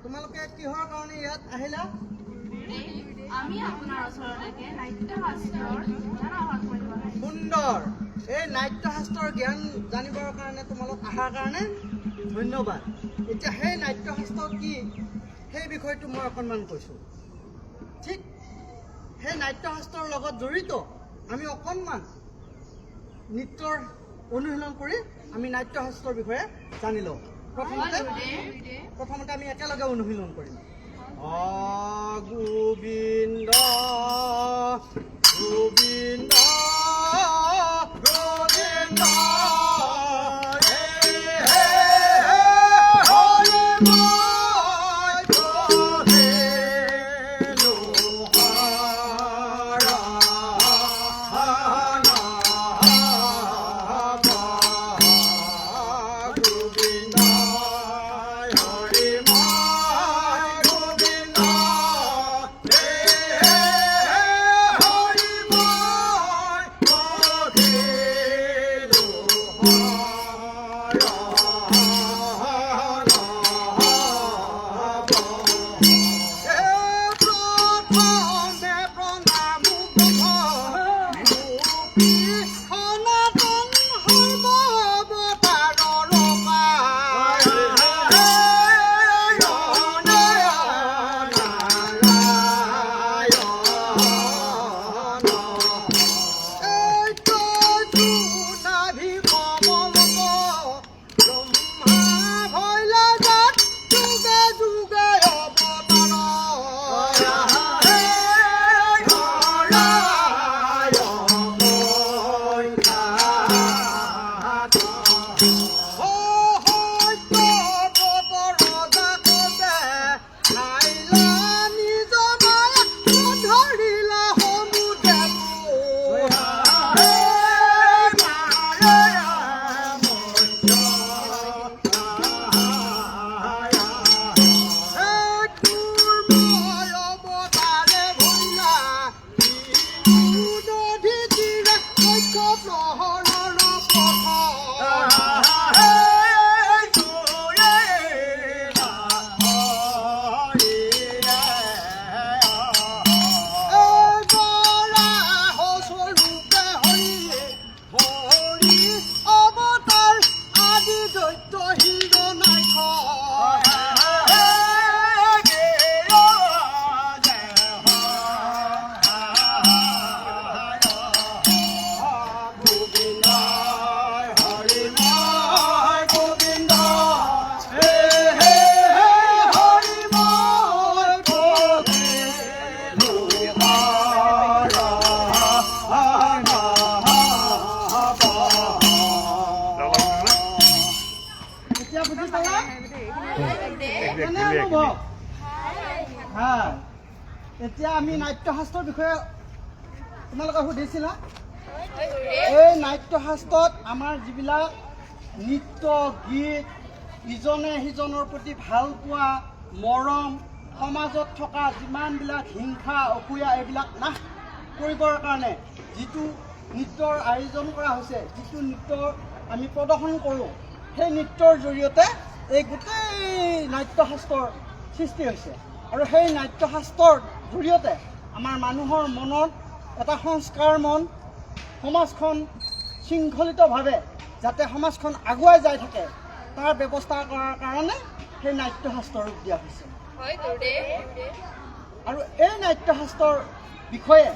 তোমালোকে কিহৰ কাৰণে ইয়াত আহিলা? আমি আপোনাৰ ওচৰলৈকে নাট্যশাস্ত্ৰৰ জ্ঞান আহৰণ কৰিব আহিছোঁ। সুন্দৰ। এই নাট্যশাস্ত্ৰৰ জ্ঞান জানিবৰ কাৰণে তোমালোক অহাৰ কাৰণে ধন্যবাদ। এতিয়া সেই নাট্যশাস্ত্ৰ কি সেই বিষয়টো মই অকণমান কৈছোঁ। ঠিক সেই নাট্যশাস্ত্ৰৰ লগত জড়িত আমি অকণমান নৃত্যৰ অনুশীলন কৰি আমি নাট্যশাস্ত্ৰৰ বিষয়ে জানি লওঁ। প্ৰথমতে আমি একেলগে অনুশীলন কৰিম। গোবিন্দ গোবিন্দ গোবিন্দ এতিয়া আমি নাট্যশাস্ত্ৰৰ বিষয়ে তোমালোকে সুধিছিলা। এই নাট্যশাস্ত্ৰত আমাৰ যিবিলাক নৃত্য গীত ইজনে সিজনৰ প্ৰতি ভাল পোৱা মৰম সমাজত থকা যিমানবিলাক হিংসা অসূয়া এইবিলাক নাশ কৰিবৰ কাৰণে যিটো নৃত্যৰ আয়োজন কৰা হৈছে, যিটো নৃত্যৰ আমি প্ৰদৰ্শন কৰোঁ, সেই নৃত্যৰ জৰিয়তে এই গোটেই নাট্যশাস্ত্ৰৰ সৃষ্টি হৈছে। আৰু সেই নাট্যশাস্ত্ৰৰ জৰিয়তে আমাৰ মানুহৰ মনত এটা সংস্কাৰ মন, সমাজখন শৃংখলিতভাৱে যাতে সমাজখন আগুৱাই যাই থাকে তাৰ ব্যৱস্থা কৰাৰ কাৰণে সেই নাট্যশাস্ত্ৰ ৰূপ দিয়া হৈছে। আৰু এই নাট্যশাস্ত্ৰৰ বিষয়ে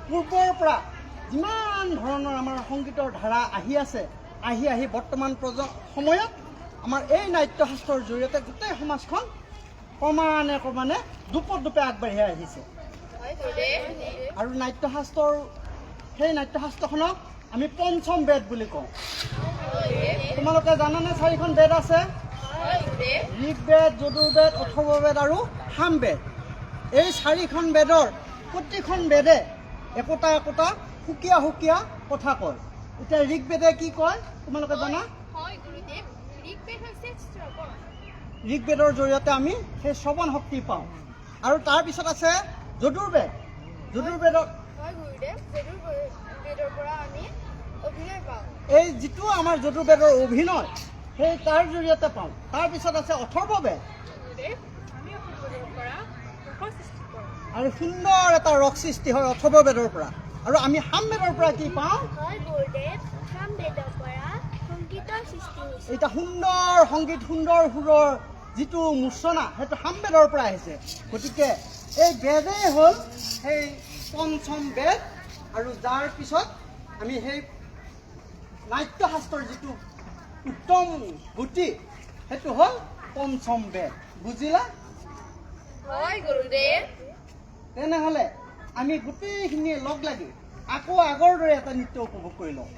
পূৰ্বৰ পৰা যিমান ধৰণৰ আমাৰ সংগীতৰ ধাৰা আহি আছে, আহি বৰ্তমান সময়ত আমাৰ এই নাট্যশাস্ত্ৰৰ জৰিয়তে গোটেই সমাজখন ক্ৰমান্বয়ে দোপে আগবাঢ়ি আহিছে। আৰু সেই নাট্যশাস্ত্ৰখনক আমি পঞ্চম বেদ বুলি কওঁ। তোমালোকে জানানে 4খন বেদ আছে? ঋগ্বেদ, যজুৰ্বেদ, অথৰ্ববেদ আৰু সামবেদ। এই 4খন বেদৰ প্ৰতিখন বেদে একোটা একোটা সুকীয়া সুকীয়া কথা কয়। এতিয়া ঋগ্বেদে কি কয় তোমালোকে জানা? ঋগ্বেদৰ জৰিয়তে আমি সেই শ্ৰৱণ শক্তি পাওঁ। আৰু তাৰপিছত আছে যজুৰ্বেদ। যজুৰ্বেদৰ এই যিটো আমাৰ যজুৰ্বেদৰ অভিনয় সেই তাৰ জৰিয়তে পাওঁ। তাৰপিছত আছে অথৰ্ববেদ। আৰু সুন্দৰ এটা ৰস সৃষ্টি হয় অথৰ্ববেদৰ পৰা। আৰু আমি সামবেদৰ পৰা কি পাওঁ? এটা সুন্দৰ সংগীত, সুন্দৰ সুৰৰ যিটো মূৰ্ছনা সেইটো সামবেদৰ পৰা আহিছে। গতিকে এই বেদেই হ'ল সেই পঞ্চম বেদ। আৰু যাৰ পিছত আমি সেই নাট্যশাস্ত্ৰৰ যিটো উত্তম গতি সেইটো হ'ল পঞ্চম বেদ। বুজিলা? তেনেহ'লে আমি গোটেইখিনিয়ে লগ লাগি আকৌ আগৰ দৰে এটা নৃত্য উপভোগ কৰি লওঁ।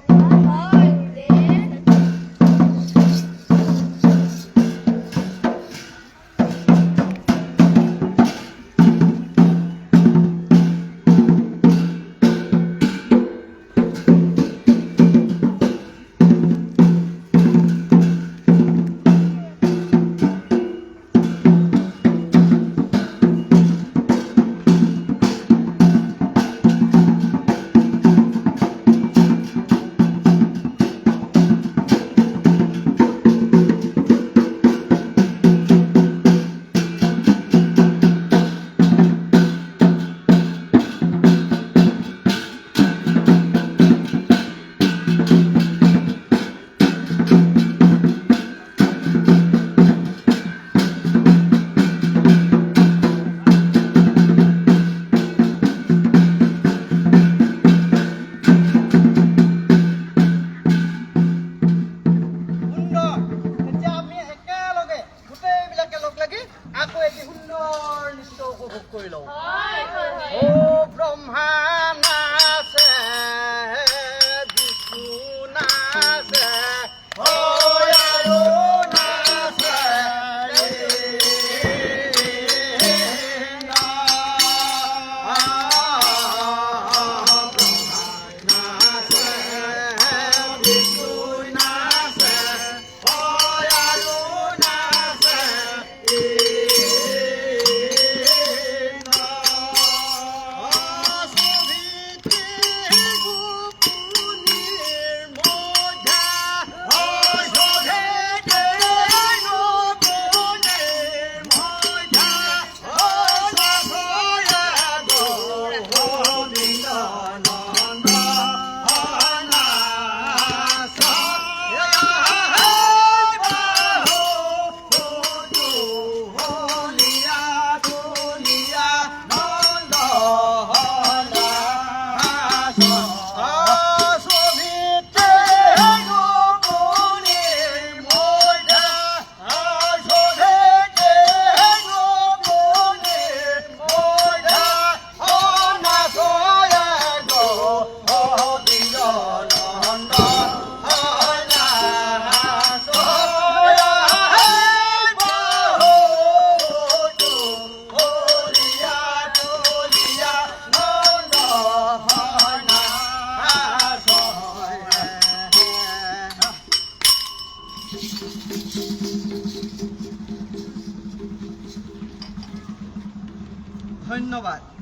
ধন্যবাদ।